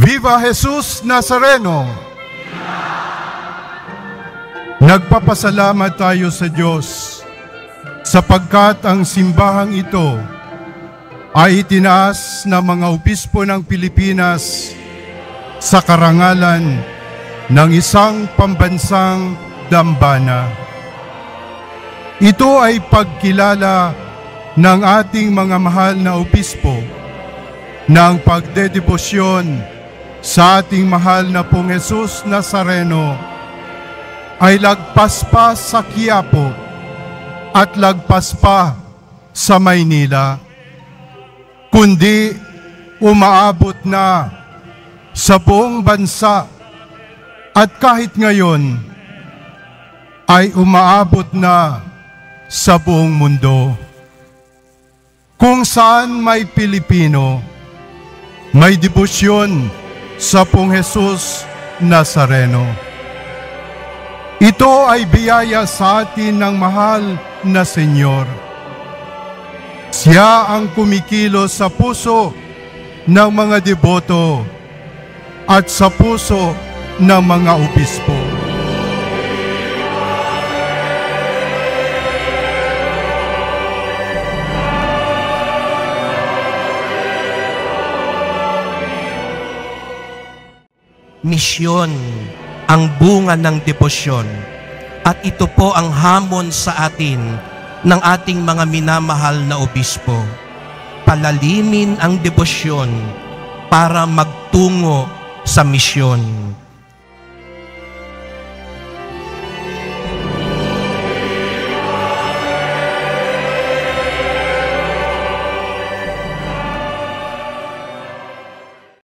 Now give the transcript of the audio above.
Viva Jesus Nazareno! Nagpapasalamat tayo sa Diyos sapagkat ang simbahang ito ay itinaas ng mga obispo ng Pilipinas sa karangalan ng isang pambansang dambana. Ito ay pagkilala ng ating mga mahal na obispo ng pagdedebosyon sa ating mahal na pong Jesus Nazareno ay lagpas pa sa Quiapo at lagpas pa sa Maynila, kundi umaabot na sa buong bansa at kahit ngayon ay umaabot na sa buong mundo. Kung saan may Pilipino, may debosyon sa pong Jesus Nazareno. Ito ay biyaya sa atin ng mahal na Senyor. Siya ang kumikilos sa puso ng mga deboto at sa puso ng mga obispo. Misyon ang bunga ng debosyon at ito po ang hamon sa atin ng ating mga minamahal na obispo. Palalimin ang debosyon para magtungo sa misyon.